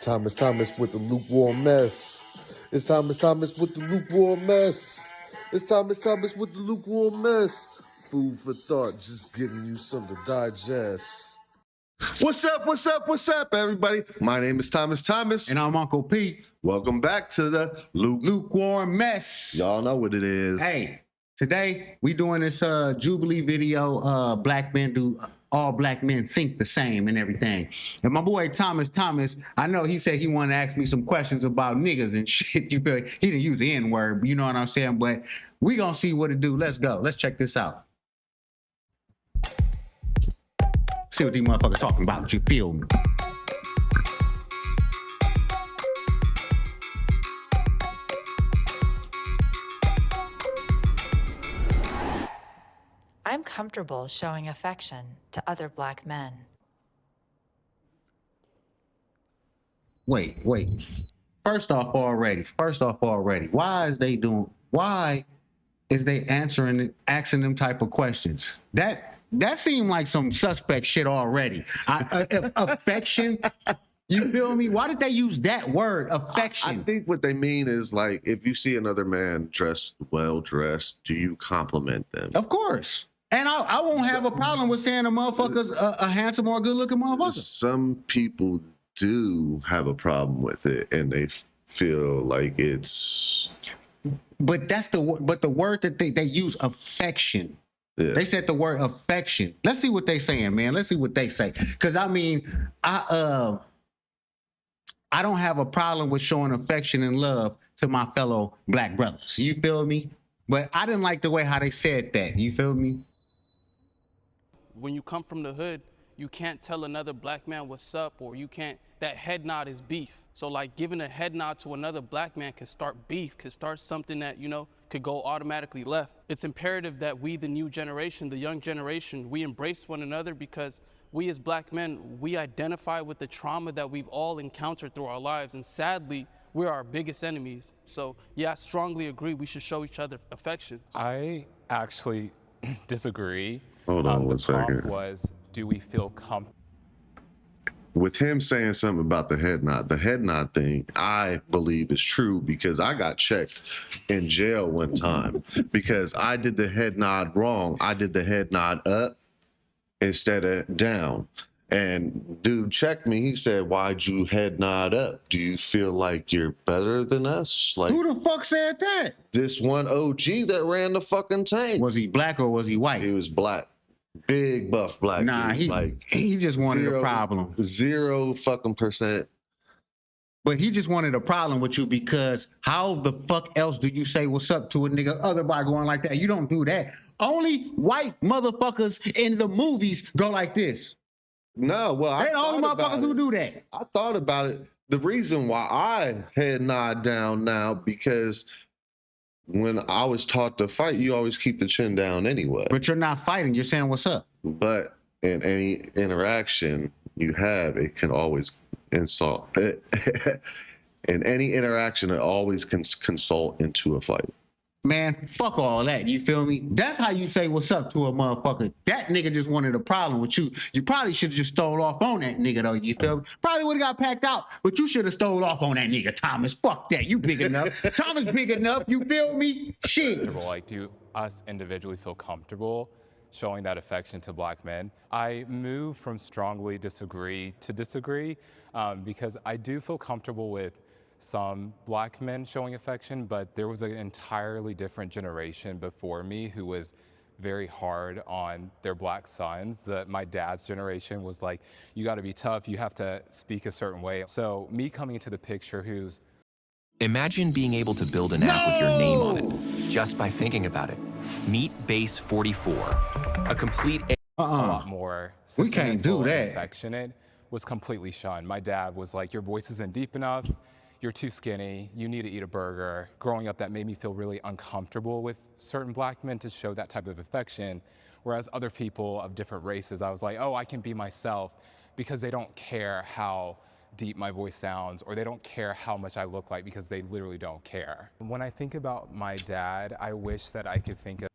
Thomas with the lukewarm mess. It's Thomas with the lukewarm mess. It's Thomas with the lukewarm mess. Food for thought, just giving you something to digest. What's up, everybody? My name is Thomas. And I'm Uncle Pete. Welcome back to the Lukewarm Mess. Y'all know what it is. Hey, today we doing this Jubilee video, black men do, all black men think the same and everything. And my boy Thomas, I know he said he wanted to ask me some questions about niggas and shit. You feel he didn't use the N-word, you know what I'm saying? But we gonna see what it do. Let's go. Let's check this out. See what these motherfuckers talking about. You feel me? I'm comfortable showing affection to other black men. Wait. First off already, why is they asking them type of questions? That seemed like some suspect shit already. Affection, you feel me? Why did they use that word, affection? I think what they mean is like, if you see another man well dressed, do you compliment them? Of course. And I won't have a problem with saying a motherfucker's a handsome or a good looking motherfucker. Some people do have a problem with it, and they feel like it's. But the word that they use, affection. Yeah. They said the word affection. Let's see what they saying, man. Let's see what they say. Because I mean, I don't have a problem with showing affection and love to my fellow black brothers. You feel me? But I didn't like the way how they said that. You feel me? When you come from the hood, you can't tell another black man what's up, or you can't, that head nod is beef. So like giving a head nod to another black man could start beef, could start something that, you know, could go automatically left. It's imperative that we, the new generation, the young generation, we embrace one another, because we as black men, we identify with the trauma that we've all encountered through our lives. And sadly, we're our biggest enemies. So yeah, I strongly agree we should show each other affection. I actually disagree. Hold on one second. The prompt was, do we feel comfortable? With him saying something about the head nod thing, I believe is true, because I got checked in jail one time because I did the head nod wrong. I did the head nod up instead of down. And dude checked me. He said, "Why'd you head nod up? Do you feel like you're better than us?" Like, who the fuck said that? This one OG that ran the fucking tank. Was he black or was he white? He was black. Big buff black. Nah, dude. he just wanted a problem. 0% But he just wanted a problem with you, because how the fuck else do you say what's up to a nigga otherwise going like that? You don't do that. Only white motherfuckers in the movies go like this. No, well, they the only motherfuckers who do that. I thought about it. The reason why I head nod down now, because when I was taught to fight, you always keep the chin down anyway. But you're not fighting. You're saying what's up. But in any interaction you have, it can always insult. In any interaction, it always can consult into a fight. Man, fuck all that. You feel me? That's how you say what's up to a motherfucker. That nigga just wanted a problem with you. You probably should have just stole off on that nigga, though. You feel me? Probably would have got packed out, but you should have stole off on that nigga, Thomas. Fuck that. You big enough. Thomas big enough. You feel me? Shit. Like, do us individually feel comfortable showing that affection to black men? I move from strongly disagree to disagree, because I do feel comfortable with some black men showing affection, but there was an entirely different generation before me who was very hard on their black sons. My dad's generation was like, you got to be tough, you have to speak a certain way. So me coming into the picture who's... Imagine being able to build an app with your name on it just by thinking about it. Meet Base 44, a complete... A lot more we can't do that. Affectionate was completely shunned. My dad was like, your voice isn't deep enough, you're too skinny, you need to eat a burger. Growing up, that made me feel really uncomfortable with certain black men to show that type of affection. Whereas other people of different races, I was like, oh, I can be myself, because they don't care how deep my voice sounds, or they don't care how much I look like, because they literally don't care. When I think about my dad, I wish that I could think of...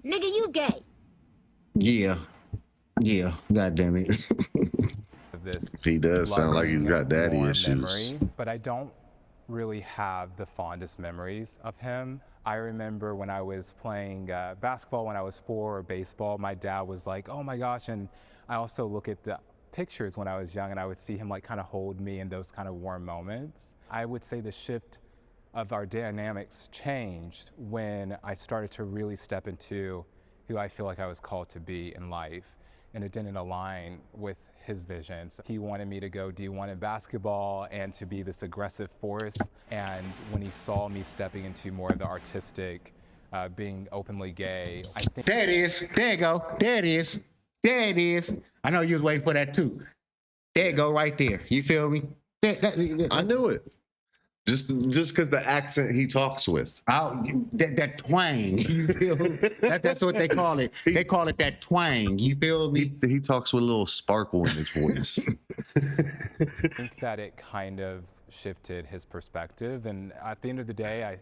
Nigga, you gay. Yeah. Yeah, goddamn it. This He does sound like he's loving, got daddy warm issues. memory, but I don't really have the fondest memories of him. I remember when I was playing basketball when I was 4 or baseball, my dad was like, oh my gosh. And I also look at the pictures when I was young and I would see him like kind of hold me in those kind of warm moments. I would say the shift of our dynamics changed when I started to really step into who I feel like I was called to be in life. And it didn't align with his visions. He wanted me to go D1 in basketball and to be this aggressive force. And when he saw me stepping into more of the artistic, being openly gay, I think— There it is. There you go. There it is. There it is. I know you was waiting for that too. There you go, right there. You feel me? I knew it. Just because the accent he talks with. That twang. You feel me? That's what they call it. They call it that twang. You feel me? He talks with a little sparkle in his voice. I think that it kind of shifted his perspective. And at the end of the day,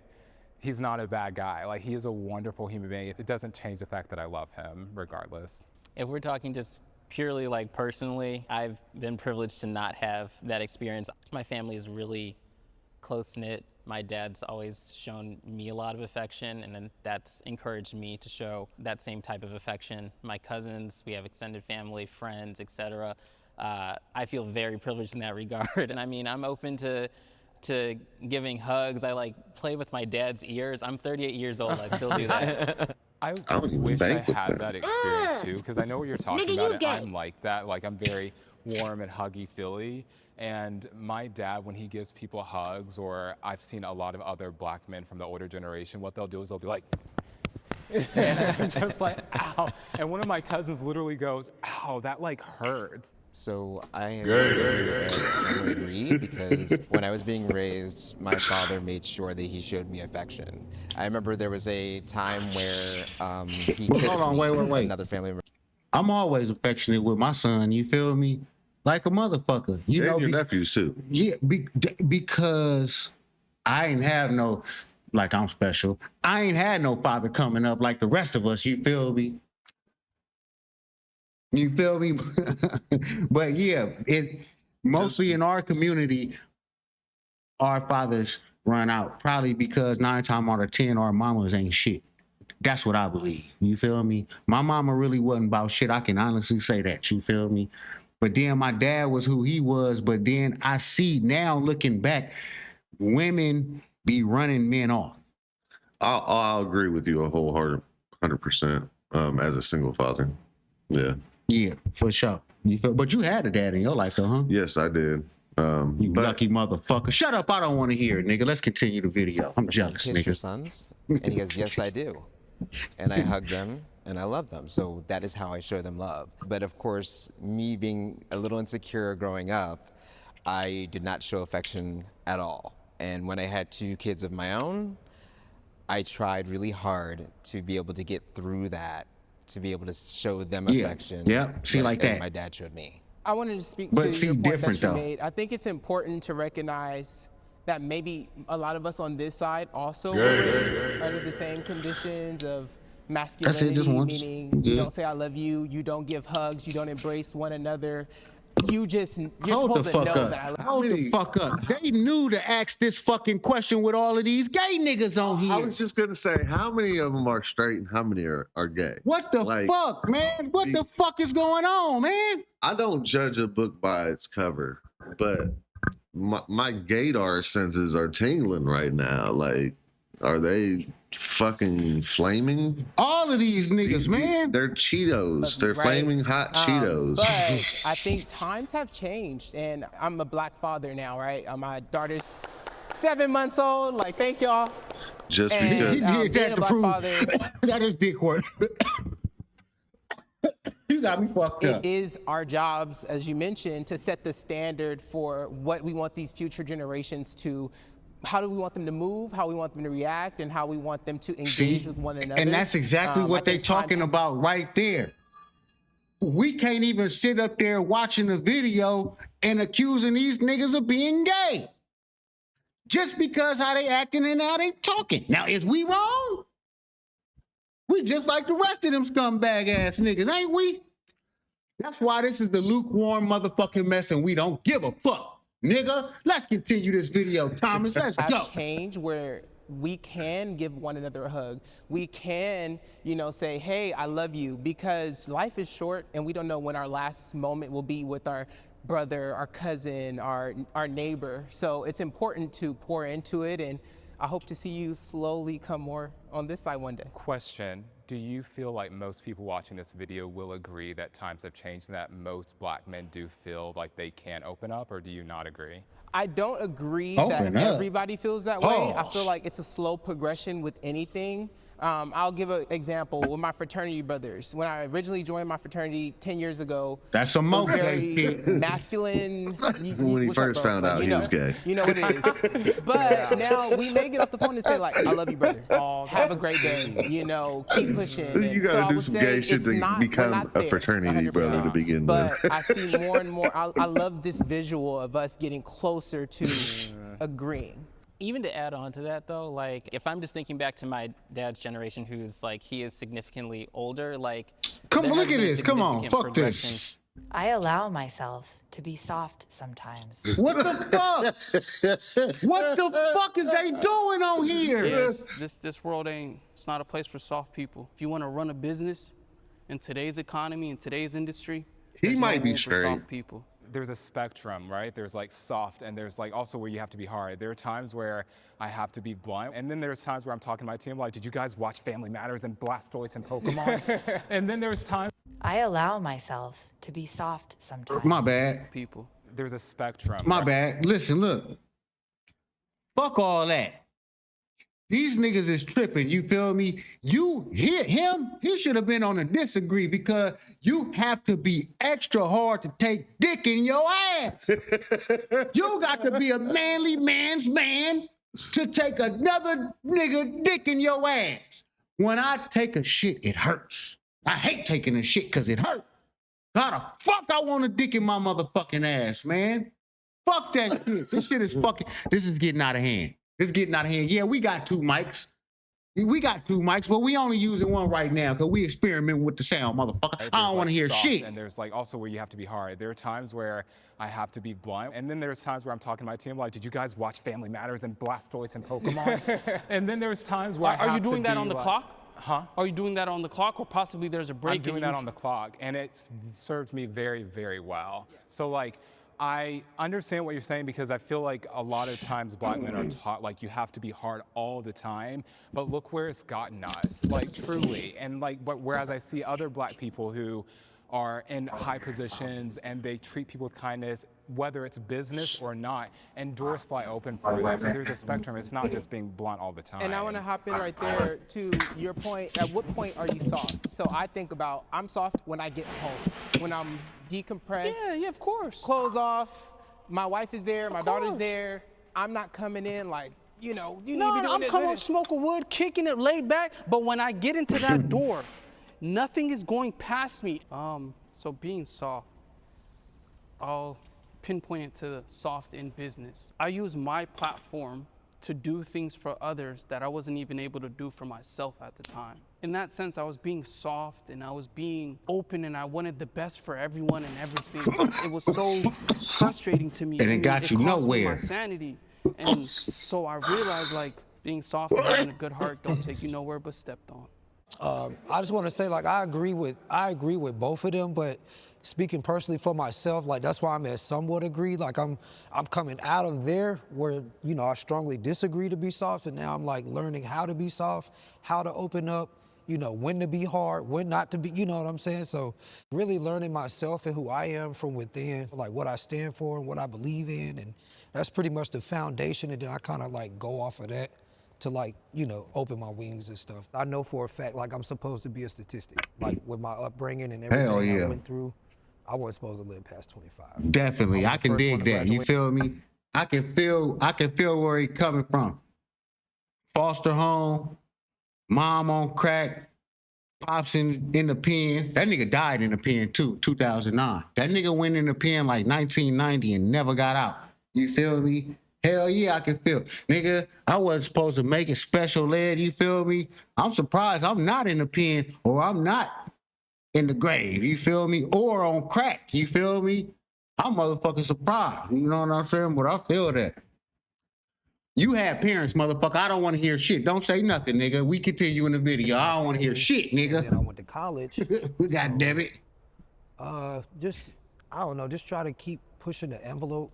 he's not a bad guy. Like, he is a wonderful human being. It doesn't change the fact that I love him regardless. If we're talking just purely like personally, I've been privileged to not have that experience. My family is really close-knit. My dad's always shown me a lot of affection, and then that's encouraged me to show that same type of affection. My cousins, we have extended family, friends, etc. I feel very privileged in that regard. And I mean, I'm open to giving hugs. I like play with my dad's ears. I'm 38 years old, I still do that. I don't even wish I bank with had that experience too, because I know what you're talking Nigga, about. you And gay. I'm like that. Like, I'm very warm and huggy-feely. And my dad, when he gives people hugs, or I've seen a lot of other black men from the older generation, what they'll do is they'll be like, and I'm just like, ow. And one of my cousins literally goes, ow, that like hurts. So I agree because when I was being raised, my father made sure that he showed me affection. I remember there was a time where he kissed hold on, me, wait. another family member. I'm always affectionate with my son. You feel me? Like a motherfucker. You And know, your nephews too. Yeah, because I ain't have no, like, I'm special. I ain't had no father coming up like the rest of us. You feel me? You feel me? But yeah, it mostly in our community, our fathers run out. Probably because 9 times out of 10, our mamas ain't shit. That's what I believe. You feel me? My mama really wasn't about shit. I can honestly say that. You feel me? But then my dad was who he was. But then I see now, looking back, women be running men off. I'll agree with you a wholehearted 100% as a single father. Yeah. Yeah, for sure. You feel, but you had a dad in your life, though, huh? Yes, I did. You But lucky motherfucker. Shut up. I don't want to hear it, nigga. Let's continue the video. I'm jealous, Kiss your nigga. sons? And he goes, yes, I do. And I hug them and I love them. So that is how I show them love. But of course, me being a little insecure growing up, I did not show affection at all. And when I had 2 kids of my own, I tried really hard to be able to get through that, to be able to show them affection. Yeah, see, like as that. my dad showed me. I wanted to speak But to see, your point different, that you though. made. I think it's important to recognize that maybe a lot of us on this side also were raised under the same conditions of masculinity, just once. meaning you Yeah. don't say I love you, you don't give hugs, you don't embrace one another. You're Hold the supposed to fuck know that I up. love Hold the fuck up. They knew to ask this fucking question with all of these gay niggas on I here. was just gonna say, how many of them are straight and how many are gay? What the Like, fuck, man? What the fuck is going on, man? I don't judge a book by its cover, but my gaydar senses are tingling right now. Like, are they fucking flaming? All of these niggas, man. They're Cheetos. They're Right. flaming hot Cheetos. But I think times have changed, and I'm a black father now, right? My daughter's 7 months old. Like, thank y'all. Just And, because He did being that a to black prove father, that is big word. You got me fucked up. it is our jobs, as you mentioned, to set the standard for what we want these future generations to, how do we want them to move, how we want them to react, and how we want them to engage with one another. And that's exactly I what they think times talking have- about right there. We can't even sit up there watching a video and accusing these niggas of being gay. Just because how they acting and how they talking. Now, is we wrong? We just like the rest of them scumbag ass niggas, ain't we? That's why this is the lukewarm motherfucking mess and we don't give a fuck. Nigga, let's continue this video, Thomas. Let's go. Have change where we can give one another a hug. We can, say, hey, I love you, because life is short and we don't know when our last moment will be with our brother, our cousin, our neighbor. So it's important to pour into it, and I hope to see you slowly come more on this side one day. Question, do you feel like most people watching this video will agree that times have changed and that most black men do feel like they can open up, or do you not agree? I don't agree Open that up. everybody feels that way. I Pause. feel like it's a slow progression with anything. I'll give an example with my fraternity brothers. When I originally joined my fraternity 10 years ago, That's some it more was gay very shit. masculine. When he What's up, first bro? found Like, out he was gay. You know what it is. But now we may get off the phone and say, like, I love you, brother. Have a great day. Keep pushing. You And so gotta I do would some say gay shit it's to not- we're become not a there, fraternity brother 100%. to begin But with. I see more and more. I love this visual of us getting closer to agreeing. Even to add on to that though, like if I'm just thinking back to my dad's generation, who's like, he is significantly older, like. Come on, there look has at been this. Come on, significant fuck progression. this. I allow myself to be soft sometimes. What the fuck? What the fuck is they doing on here? Yes, this world it's not a place for soft people. If you want to run a business in today's economy, in today's industry, He there's no might be room for straight. soft people. There's a spectrum, right? There's like soft, and there's like also where you have to be hard. There are times where I have to be blunt, and then there's times where I'm talking to my team like, did you guys watch Family Matters and Blastoise and Pokemon? And then there's times I allow myself to be soft sometimes. My bad. People. there's a spectrum. My right? bad. Listen, look. Fuck all that. These niggas is tripping, you feel me? You hit him, he should have been on a disagree, because you have to be extra hard to take dick in your ass. You got to be a manly man's man to take another nigga dick in your ass. When I take a shit, it hurts. I hate taking a shit because it hurts. How the fuck I want a dick in my motherfucking ass, man? Fuck that shit. This is getting out of hand. It's getting out of hand. Yeah, we got two mics. But we only using one right now because we experimenting with the sound, motherfucker. Right? I There's, don't want to like, hear soft, shit. And there's like also where you have to be hard. There are times where I have to be blunt, and then there's times where I'm talking to my team like, did you guys watch Family Matters and Blastoise and Pokemon? And then there's times where I Are you have to doing that be on the like- clock? Huh? Are you doing that on the clock, or possibly there's a break? I'm doing that on the clock, and it's served me very, very well. So like, I understand what you're saying, because I feel like a lot of times black men are taught like you have to be hard all the time, but look where it's gotten us, like truly. And like, but whereas I see other black people who are in high positions and they treat people with kindness, whether it's business or not, and doors fly open for them. So there's a spectrum. It's not just being blunt all the time. And I want to hop in right there to your point. At what point are you soft? So I think about, I'm soft when I get home, when I'm decompressed. Yeah, of course. Clothes off. My wife is there. My daughter's course. there. I'm not coming in like, you need to be No, doing I'm this, coming doing up this. smoking wood, kicking it, laid back. But when I get into that door, nothing is going past me. So being soft, I'll pinpoint it to soft in business. I use my platform to do things for others that I wasn't even able to do for myself at the time. In that sense, I was being soft and I was being open, and I wanted the best for everyone and everything. It was so frustrating to me. And it got you cost me nowhere. my sanity. And so I realized, like, being soft and having a good heart don't take you nowhere but stepped on. I just want to say, like, I agree with both of them, but speaking personally for myself, like, that's why I'm at somewhat agree. Like, I'm coming out of there where, I strongly disagree to be soft, and now I'm like learning how to be soft, how to open up, when to be hard, when not to be, you know what I'm saying? So really learning myself and who I am from within, like what I stand for and what I believe in, and that's pretty much the foundation, and then I kind of like go off of that to like, open my wings and stuff. I know for a fact, like, I'm supposed to be a statistic. Like, with my upbringing and everything Hell yeah. I went through, I wasn't supposed to live past 25. Definitely. I'm I the can first one dig to that. You graduate. feel me? I can feel where he coming from. Foster home, mom on crack, pops in the pen. That nigga died in the pen too, 2009. That nigga went in the pen like 1990 and never got out. You feel me? Hell yeah, I can feel. Nigga, I wasn't supposed to make it special ed, you feel me? I'm surprised I'm not in the pen, or I'm not in the grave, you feel me? Or on crack, you feel me? I'm motherfucking surprised, you know what I'm saying? But I feel that. You have parents, motherfucker. I don't want to hear shit. Don't say nothing, nigga. We continue in the video. I don't want to hear shit, nigga. And then I went to college. God damn it. Just, I don't know, just try to keep pushing the envelope,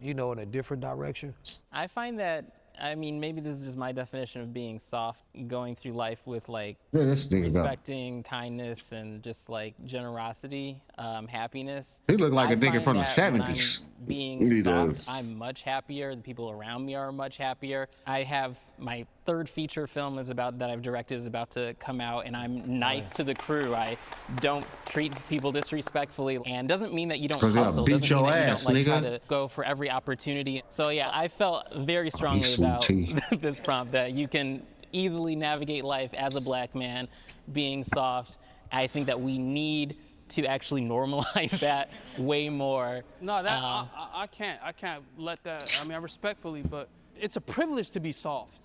you know, in a different direction. I find that, I mean, maybe this is just my definition of being soft, going through life with like Yeah, this nigga respecting, kindness, and just like generosity, happiness. He look like a I nigga find from the that when I'm 70s. Being He soft, does. I'm much happier. The people around me are much happier. I have my third feature film that I've directed is about to come out, and I'm nice to the crew. I don't treat people disrespectfully, and doesn't mean that you don't 'Cause they'll hustle. beat Doesn't your mean that ass, you don't like nigga. try to go for every opportunity. So yeah, I felt very strongly sweet about tea. this prompt that you can easily navigate life as a black man, being soft. I think that we need to actually normalize that way more. No, that I can't let that. I mean, I respectfully, but it's a privilege to be soft.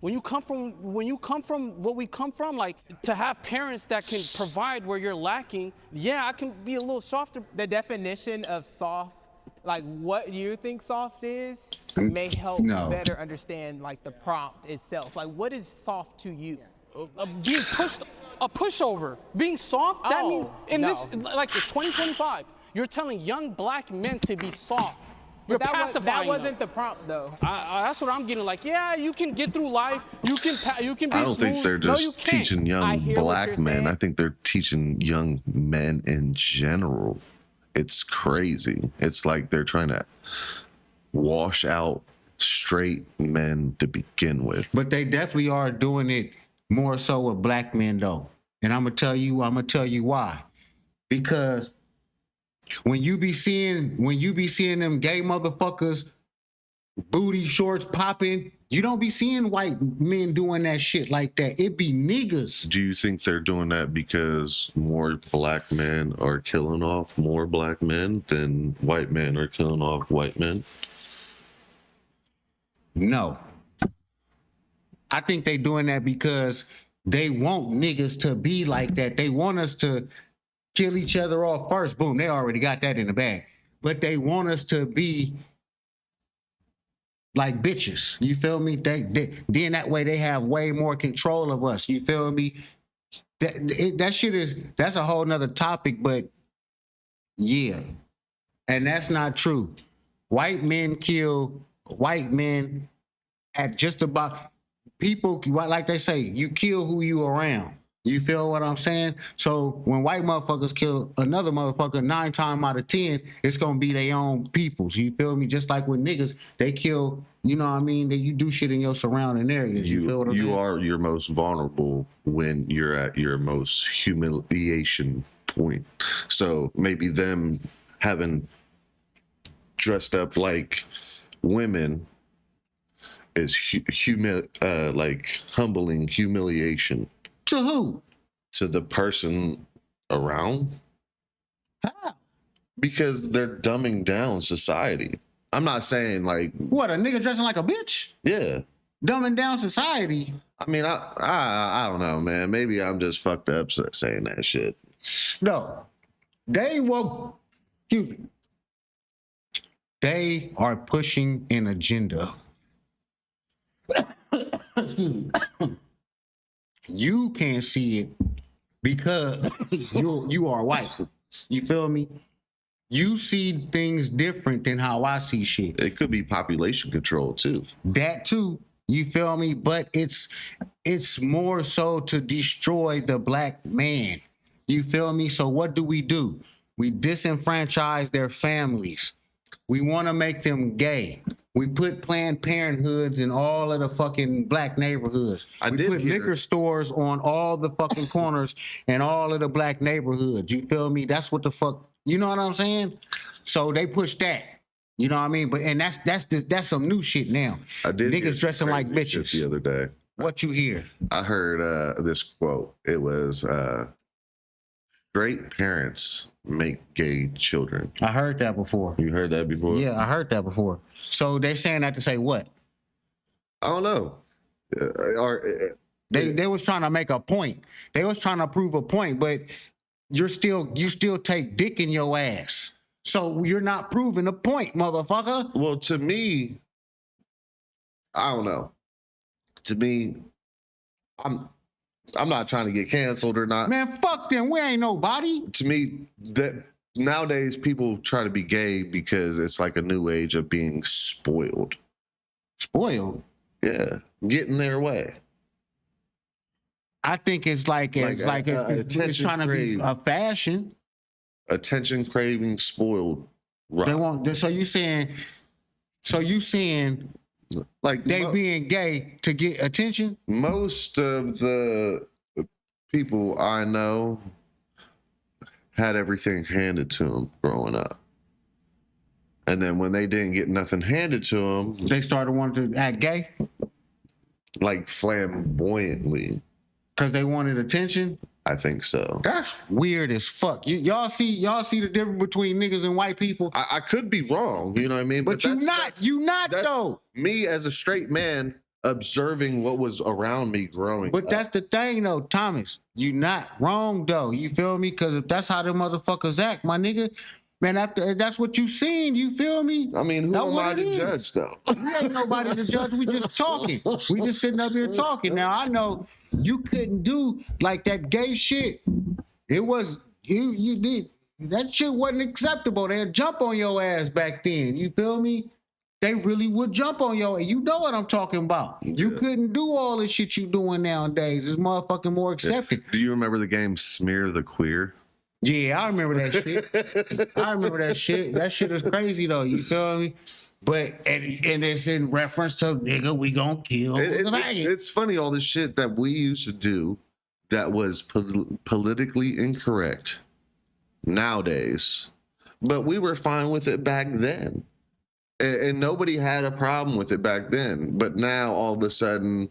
When you come from what we come from, like to have parents that can provide where you're lacking, yeah, I can be a little softer. The definition of soft, like what you think soft is, may help No. better understand like the prompt itself. Like what is soft to you? Being pushed, a pushover, being soft. That Oh, means in no. this, like it's 2025. You're telling young black men to be soft. You're That pacifying wasn't them. the prompt though. That's what I'm getting. Like, yeah, you can get through life. You can be I don't think smooth. they're No, you just can't. teaching I young hear what black you're men. saying. I think they're teaching young men in general. It's crazy. It's like they're trying to wash out straight men to begin with. But they definitely are doing it more so with black men though. And I'm gonna tell you why. Because when you be seeing them gay motherfuckers booty shorts popping, you don't be seeing white men doing that shit like that. It be niggas. Do you think they're doing that because more black men are killing off more black men than white men are killing off white men? No. I think they doing that because they want niggas to be like that. They want us to kill each other off first. Boom, they already got that in the bag. But they want us to be like bitches. You feel me? Then that way they have way more control of us. You feel me? That's a whole nother topic, but yeah. And that's not true. White men kill white men at just about people, like they say, you kill who you around. You feel what I'm saying? So when white motherfuckers kill another motherfucker, 9 times out of 10, it's gonna be their own peoples. You feel me? Just like with niggas, they kill, you know what I mean? That you do shit in your surrounding areas. You feel what I'm saying? You are your most vulnerable when you're at your most humiliation point. So maybe them having dressed up like women is like humbling humiliation. To who? To the person around. How? Because they're dumbing down society. I'm not saying like What, a nigga dressing like a bitch? yeah. Dumbing down society? I mean, I don't know, man. Maybe I'm just fucked up saying that shit. No. Excuse me. They are pushing an agenda. Excuse me. You can't see it because you are white. You feel me? You see things different than how I see shit. It could be population control too. That too. You feel me? But it's more so to destroy the black man. You feel me? So what do? We disenfranchise their families. We want to make them gay. We put Planned Parenthoods in all of the fucking black neighborhoods. We put liquor stores on all the fucking corners in all of the black neighborhoods. You feel me? That's what the fuck. You know what I'm saying? So they push that. You know what I mean? But and that's some new shit now. I did hear Niggas some dressing like crazy shit bitches. the other day. What you hear? I heard this quote. It was straight parents make gay children. I heard that before. You heard that before? Yeah, I heard that before. So they're saying that to say what? I don't know. They was trying to make a point. They was trying to prove a point, but you still take dick in your ass. So you're not proving a point, motherfucker. Well, to me, I don't know. To me, I'm not trying to get canceled or not. Man, fuck them. We ain't nobody. To me, that nowadays people try to be gay because it's like a new age of being spoiled. Spoiled? Yeah, getting their way. I think it's it's trying to be a fashion. Attention craving, spoiled. Right. They want. So you saying like they being gay to get attention? Most of the people I know had everything handed to them growing up. And then when they didn't get nothing handed to them, they started wanting to act gay? Like flamboyantly. Because they wanted attention? I think so. That's weird as fuck. Y'all see the difference between niggas and white people? I could be wrong, you know what I mean? But you not though. Me as a straight man observing what was around me growing But up. that's the thing though, Thomas. You not wrong though. You feel me? Because if that's how the motherfuckers act, my nigga, man, after that's what you seen, you feel me? I mean, who am I to judge though? We ain't nobody to judge. We just talking. We just sitting up here talking. Now I know you couldn't do like that gay shit. It was you did that shit wasn't acceptable. They'd jump on your ass back then. You feel me? They really would jump on your ass. You know what I'm talking about. Yeah. You couldn't do all the shit you doing nowadays. It's motherfucking more accepted. Do you remember the game Smear the Queer? Yeah, I remember that shit. I remember that shit. That shit is crazy though. You feel me? But and it's in reference to nigga, we gonna kill the maggot. It's funny all the shit that we used to do that was politically incorrect nowadays, but we were fine with it back then, and nobody had a problem with it back then. But now all of a sudden,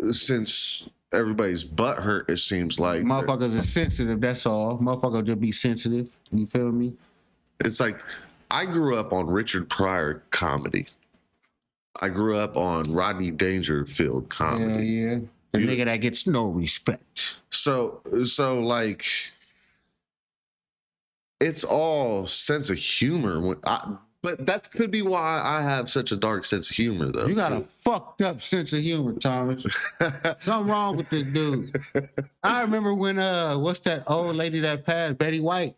since everybody's butt hurt, it seems like motherfuckers are sensitive. That's all. Motherfuckers just be sensitive. You feel me? It's like I grew up on Richard Pryor comedy. I grew up on Rodney Dangerfield comedy. Yeah. The nigga that gets no respect. So like, it's all sense of humor. But that could be why I have such a dark sense of humor, though. You got a fucked up sense of humor, Thomas. Something wrong with this dude. I remember when what's that old lady that passed, Betty White?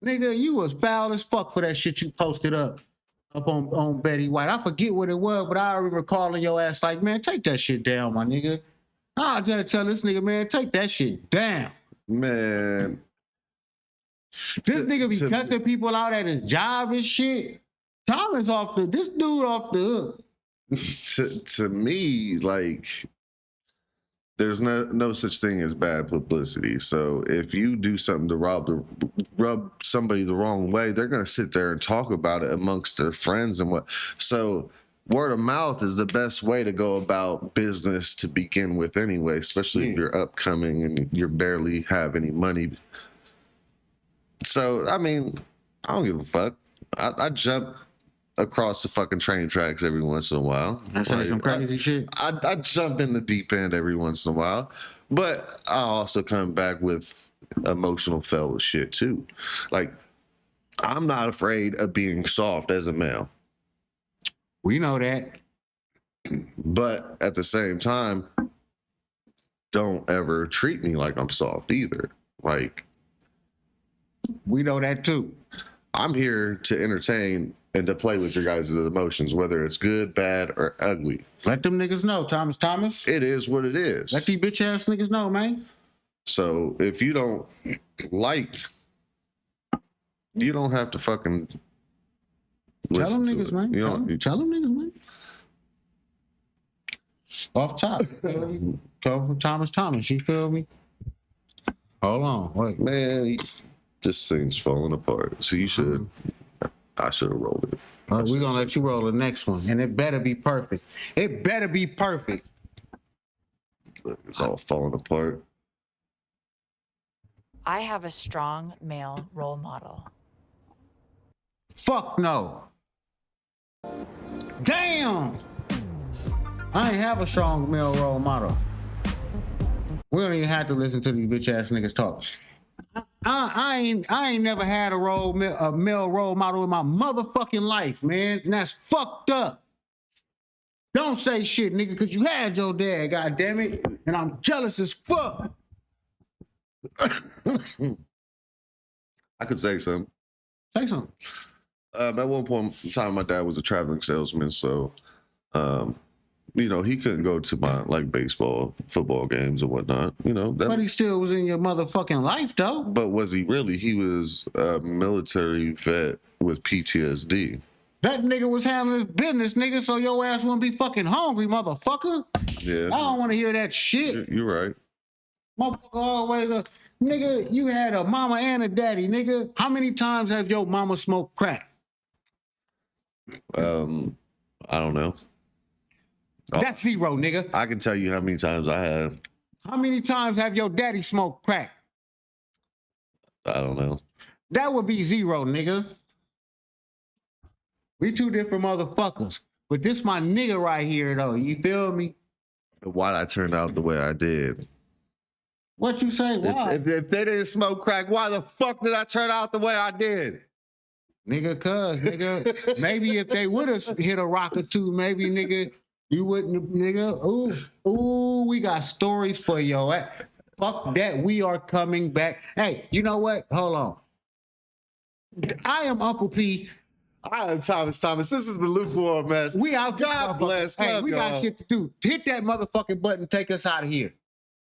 Nigga, you was foul as fuck for that shit you posted up on Betty White. I forget what it was, but I remember calling your ass like, man, take that shit down, my nigga. I just tell this nigga, man, take that shit down. Man. This nigga be cussing people out at his job and shit. Thomas this dude off the hook. To me, like, there's no such thing as bad publicity. So if you do something to rub somebody the wrong way, they're gonna sit there and talk about it amongst their friends and what. So word of mouth is the best way to go about business to begin with anyway, especially if you're upcoming and you barely have any money. So, I mean, I don't give a fuck. I jump across the fucking train tracks every once in a while. I say some crazy shit. I jump in the deep end every once in a while, but I also come back with emotional fella shit too. Like, I'm not afraid of being soft as a male. We know that. But at the same time, don't ever treat me like I'm soft either. Like, we know that too. I'm here to entertain and to play with your guys' emotions, whether it's good, bad, or ugly. Let them niggas know, Thomas. It is what it is. Let these bitch ass niggas know, man. So if you don't like, you don't have to fucking tell them niggas, man. Tell them niggas, man. Off top. Go for Thomas, you feel me? Hold on. Wait. Man, this thing's falling apart. So you should, I should have rolled it. All right, we're going to let you roll the next one. And it better be perfect. It better be perfect. It's all falling apart. I have a strong male role model. Fuck no. Damn. I ain't have a strong male role model. We don't even have to listen to these bitch ass niggas talk. I ain't never had a male role model in my motherfucking life, man. And that's fucked up. Don't say shit, nigga, because you had your dad, goddammit. And I'm jealous as fuck. I could say something. Say something. At one point in time, my dad was a traveling salesman, so you know, he couldn't go to my like baseball, football games or whatnot. You know, But he still was in your motherfucking life, though. But was he really? He was a military vet with PTSD. That nigga was handling his business, nigga, so your ass wouldn't be fucking hungry, motherfucker. Yeah. I don't want to hear that shit. You're right. Motherfucker always, nigga, you had a mama and a daddy, nigga. How many times have your mama smoked crack? I don't know. That's zero, nigga. I can tell you how many times I have. How many times have your daddy smoked crack? I don't know. That would be zero, nigga. We two different motherfuckers. But this my nigga right here, though. You feel me? Why'd I turn out the way I did? What you say? Why? If they didn't smoke crack, why the fuck did I turn out the way I did? Nigga, nigga, maybe if they would have hit a rock or two, maybe, nigga, you wouldn't, nigga. Ooh, we got stories for yo. Fuck that, we are coming back. Hey, you know what? Hold on. I am Uncle P. I am Thomas. This is the lukewarm mess. We out. God bless. Hey, Love we y'all. got shit to do. Hit that motherfucking button. Take us out of here.